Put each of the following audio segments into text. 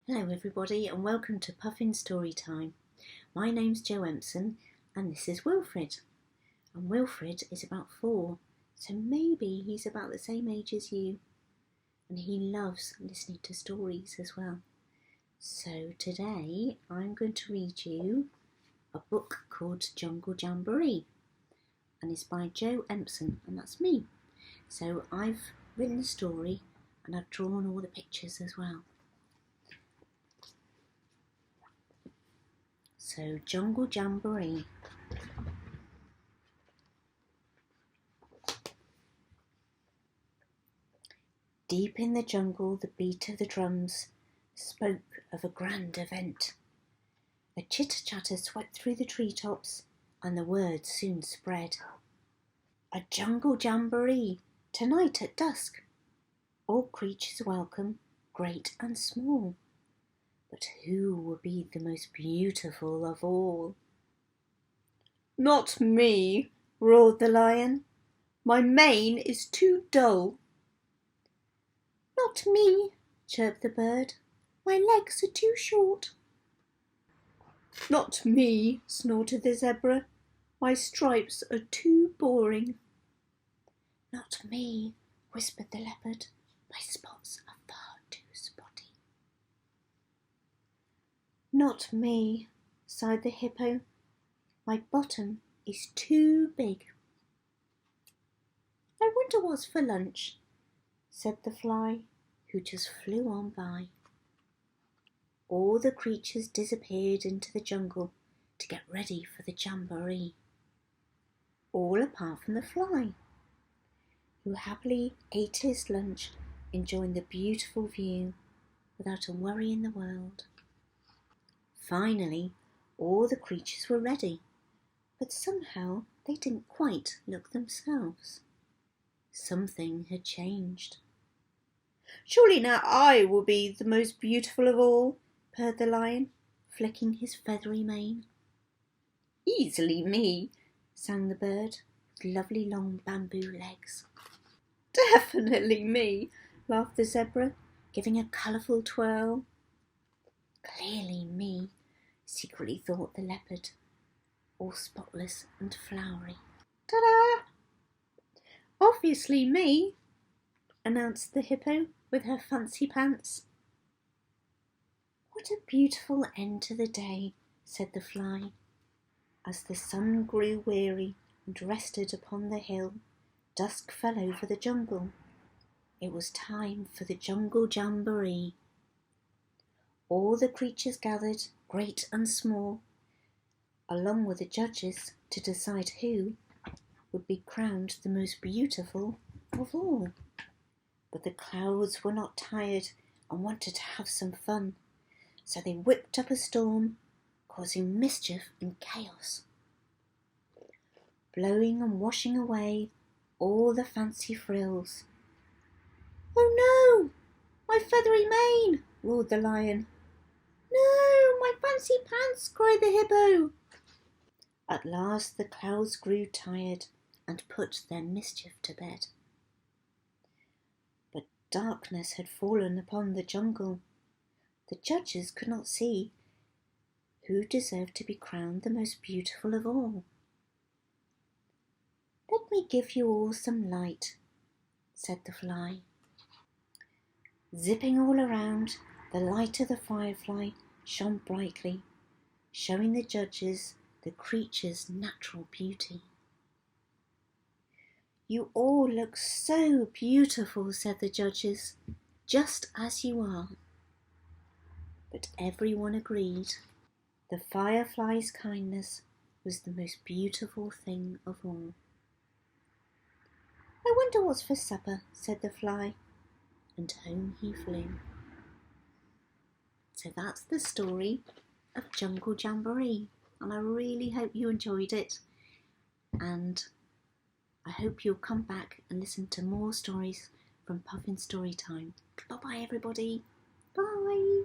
Hello everybody and welcome to Puffin Storytime. My name's Jo Empson and this is Wilfred. And Wilfred is about 4, so maybe he's about the same age as you. And he loves listening to stories as well. So today I'm going to read you a book called Jungle Jamboree. And it's by Jo Empson, and that's me. So I've written the story and I've drawn all the pictures as well. So, Jungle Jamboree. Deep in the jungle, the beat of the drums spoke of a grand event. A chitter-chatter swept through the treetops, and the word soon spread. A jungle jamboree, tonight at dusk. All creatures welcome, great and small. But who will be the most beautiful of all? Not me, roared the lion. My mane is too dull. Not me, chirped the bird. My legs are too short. Not me, snorted the zebra. My stripes are too boring. Not me, whispered the leopard. My spots are far too spotty. Not me, sighed the hippo. My bottom is too big. I wonder what's for lunch, said the fly, who just flew on by. All the creatures disappeared into the jungle to get ready for the jamboree. All apart from the fly, who happily ate his lunch, enjoying the beautiful view without a worry in the world. Finally, all the creatures were ready, but somehow they didn't quite look themselves. Something had changed. Surely now I will be the most beautiful of all, purred the lion, flicking his feathery mane. Easily me, sang the bird, with lovely long bamboo legs. Definitely me, laughed the zebra, giving a colourful twirl. Clearly me, secretly thought the leopard, all spotless and flowery. Ta-da! Obviously me, announced the hippo with her fancy pants. What a beautiful end to the day, said the fly. As the sun grew weary and rested upon the hill, dusk fell over the jungle. It was time for the Jungle Jamboree. All the creatures gathered, great and small, along with the judges to decide who would be crowned the most beautiful of all. But the clouds were not tired and wanted to have some fun, so they whipped up a storm, causing mischief and chaos, blowing and washing away all the fancy frills. Oh no, my feathery mane, roared the lion. No, my fancy pants, cried the hippo. At last the clouds grew tired and put their mischief to bed. But darkness had fallen upon the jungle. The judges could not see who deserved to be crowned the most beautiful of all. Let me give you all some light, said the fly. Zipping all around, the light of the firefly shone brightly, showing the judges the creature's natural beauty. You all look so beautiful, said the judges, just as you are. But everyone agreed the firefly's kindness was the most beautiful thing of all. I wonder what's for supper, said the fly, and home he flew. So that's the story of Jungle Jamboree, and I really hope you enjoyed it, and I hope you'll come back and listen to more stories from Puffin Storytime. Bye-bye everybody. Bye.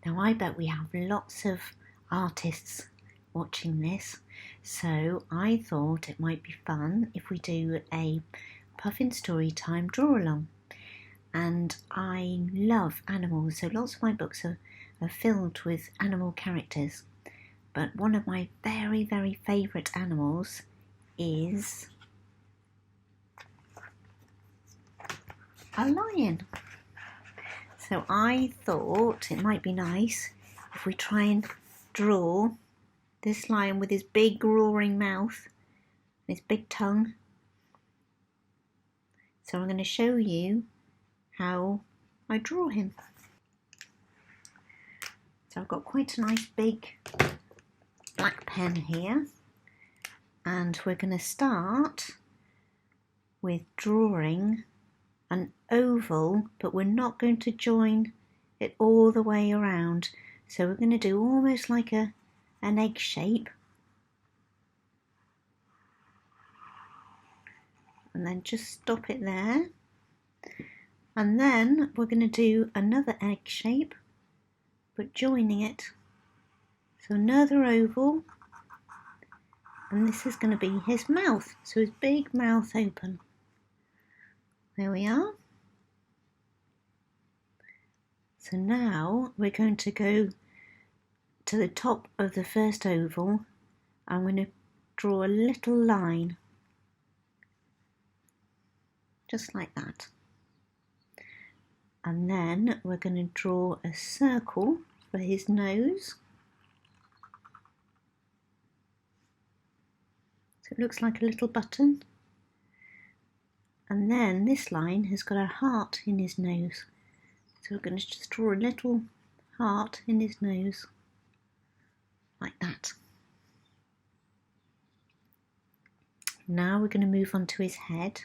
Now I bet we have lots of artists watching this, so I thought it might be fun if we do a Puffin Storytime draw along. And I love animals, so lots of my books are filled with animal characters. But one of my very, very favourite animals is a lion. So I thought it might be nice if we try and draw this lion with his big roaring mouth, his big tongue. So I'm going to show you how I draw him. So I've got quite a nice big black pen here, and we're going to start with drawing an oval, but we're not going to join it all the way around. So we're going to do almost like an egg shape, and then just stop it there. And then we're going to do another egg shape, but joining it. So another oval, and this is going to be his mouth, so his big mouth open. There we are. So now we're going to go to the top of the first oval. I'm going to draw a little line, just like that. And then we're going to draw a circle for his nose. So it looks like a little button. And then this line has got a heart in his nose. So we're going to just draw a little heart in his nose, like that. Now we're going to move on to his head.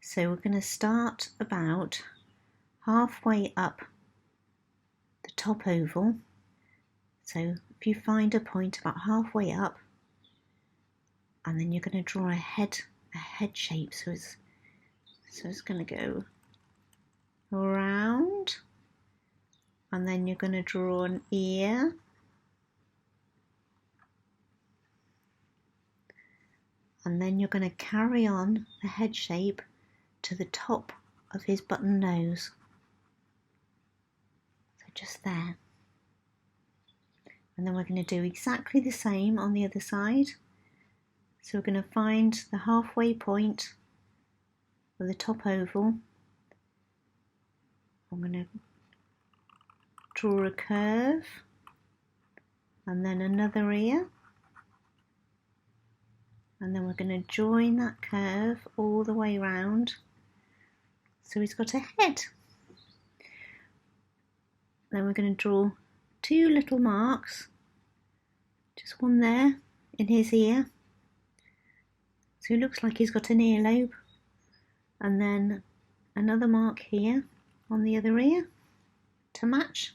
So we're going to start about halfway up the top oval. So if you find a point about halfway up, and then you're going to draw a head shape. So it's going to go around, and then you're going to draw an ear, and then you're going to carry on the head shape to the top of his button nose. So just there. And then we're going to do exactly the same on the other side. So we're going to find the halfway point of the top oval. I'm going to draw a curve, and then another ear, and then we're going to join that curve all the way round, so he's got a head. Then we're going to draw two little marks, just one there in his ear, so it looks like he's got an earlobe, and then another mark here on the other ear to match.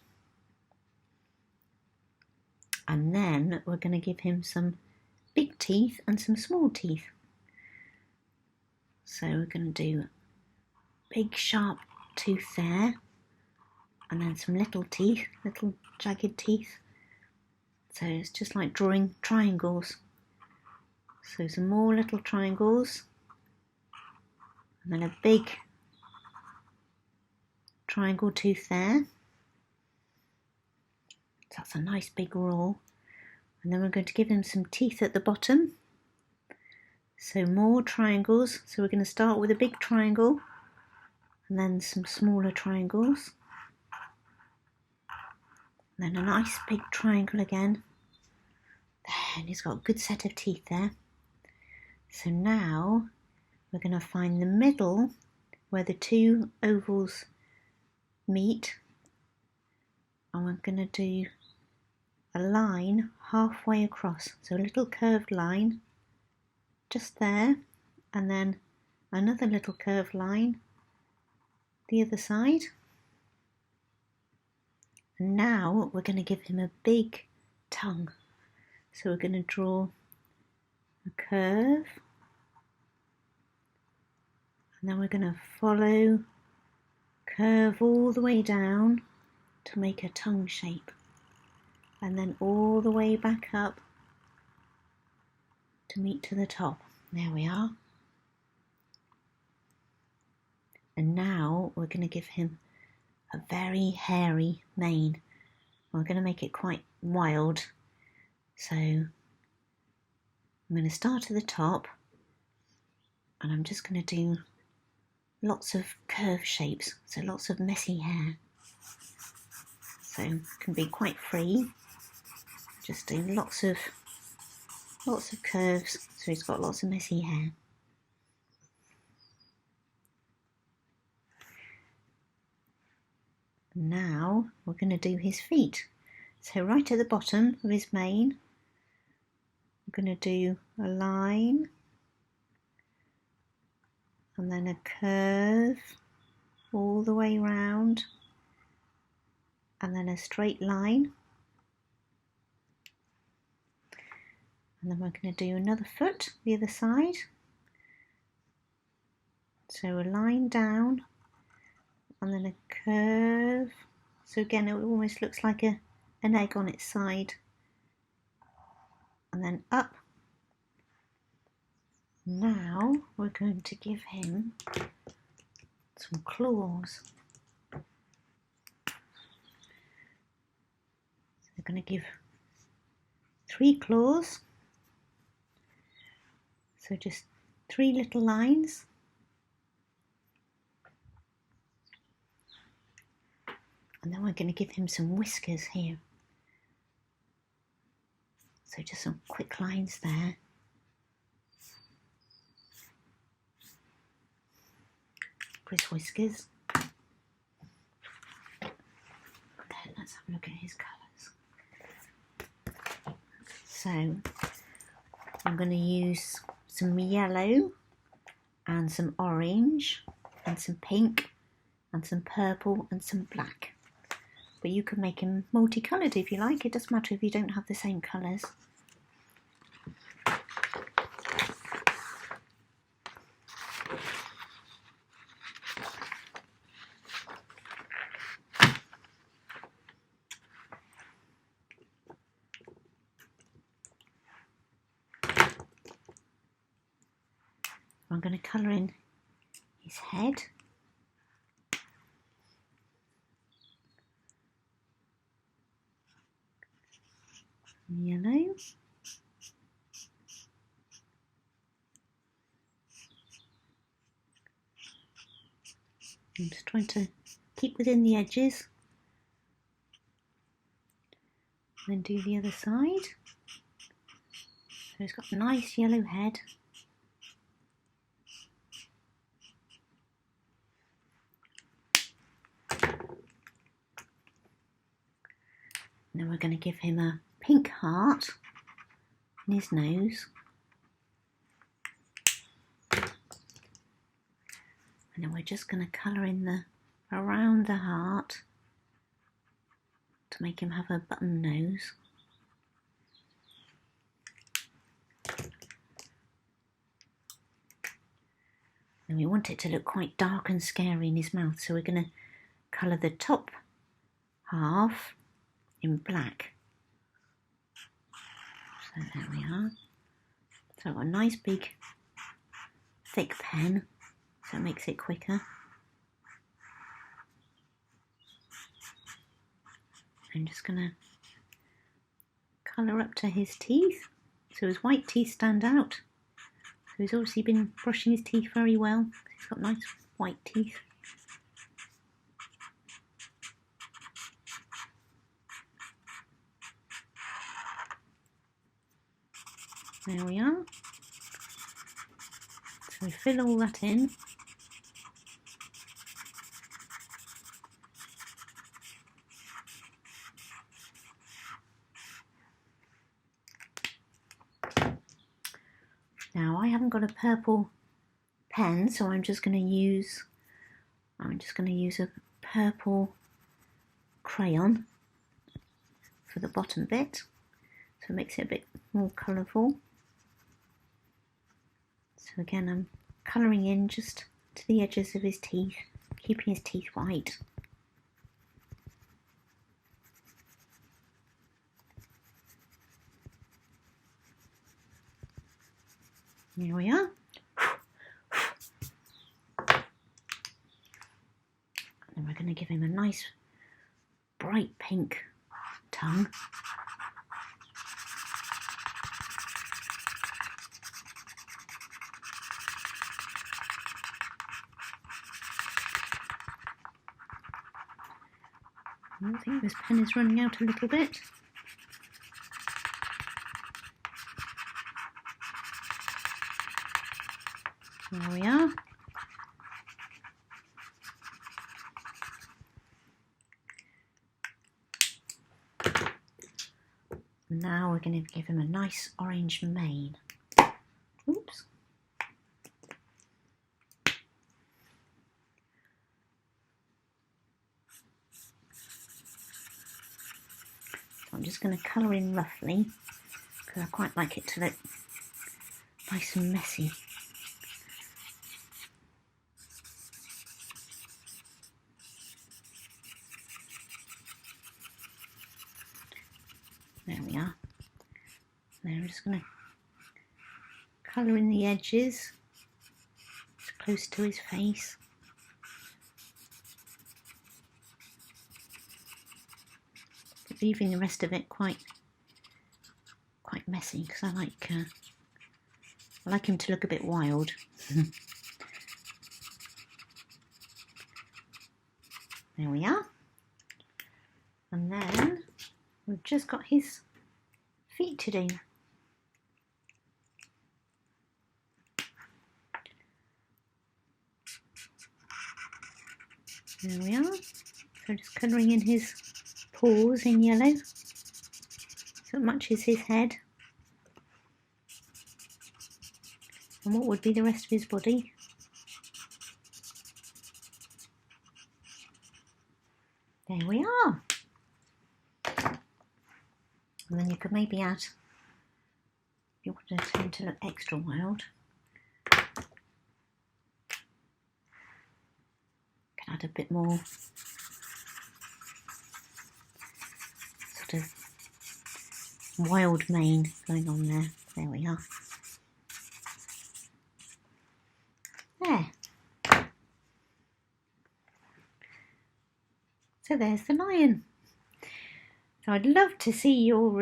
And then we're going to give him some big teeth and some small teeth. So we're going to do big sharp tooth there, and then some little teeth, little jagged teeth. So it's just like drawing triangles. So some more little triangles, and then a big triangle tooth there. So that's a nice big roll. And then we're going to give him some teeth at the bottom. So more triangles. So we're going to start with a big triangle, and then some smaller triangles. And then a nice big triangle again. There, and he's got a good set of teeth there. So now we're going to find the middle where the two ovals meet, and we're going to do a line halfway across, so a little curved line just there, and then another little curved line the other side. And now we're going to give him a big tongue, so we're going to draw a curve, and then we're going to follow, curve all the way down to make a tongue shape, and then all the way back up to meet to the top. There we are. And now we're going to give him a very hairy mane. We're going to make it quite wild. So I'm going to start at the top, and I'm just going to do lots of curve shapes, so lots of messy hair. So it can be quite free. Just do lots of curves, so he's got lots of messy hair. Now we're going to do his feet. So right at the bottom of his mane, we're going to do a line and then a curve all the way round, and then a straight line. And then we're going to do another foot the other side. So a line down and then a curve. So again, it almost looks like an egg on its side. And then up. Now we're going to give him some claws. So we're going to give 3 claws. So just 3 little lines. And then we're going to give him some whiskers here. So just some quick lines there. For his whiskers. Then let's have a look at his colours. So I'm going to use some yellow and some orange and some pink and some purple and some black. But you can make him multicoloured if you like. It doesn't matter if you don't have the same colours. I'm going to colour in his head. Yellow. I'm just trying to keep within the edges. And then do the other side. So he's got a nice yellow head. And then we're going to give him a pink heart in his nose. And then we're just going to colour in around the heart to make him have a button nose. And we want it to look quite dark and scary in his mouth, so we're going to colour the top half in black. So there we are. So I've got a nice big thick pen, so it makes it quicker. I'm just going to colour up to his teeth, so his white teeth stand out. So he's obviously been brushing his teeth very well. He's got nice white teeth. There we are. So we fill all that in. Now I haven't got a purple pen, so I'm just going to use a purple crayon for the bottom bit, so it makes it a bit more colourful. So again, I'm colouring in just to the edges of his teeth, keeping his teeth white. There we are. And we're going to give him a nice bright pink tongue. I think this pen is running out a little bit. There we are. Now we're going to give him a nice orange mane. Oops. So I'm just going to colour in roughly because I quite like it to look nice and messy. There we are. Now I'm just going to colour in the edges as close to his face. But leaving the rest of it quite messy because I like him to look a bit wild. There we are. And then we've just got his feet to do. There we are. So just colouring in his paws in yellow so it matches his head. And what would be the rest of his body? There we are. And then you could maybe add, if you wanted him to look extra wild, you can add a bit more sort of wild mane going on there. There we are. There. So there's the lion. So I'd love to see your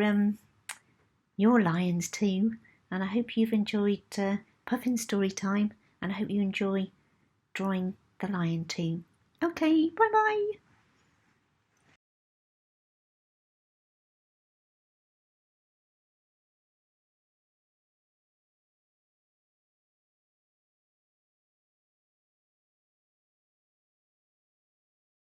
lions too, and I hope you've enjoyed Puffin Storytime, and I hope you enjoy drawing the lion too. Okay, bye bye.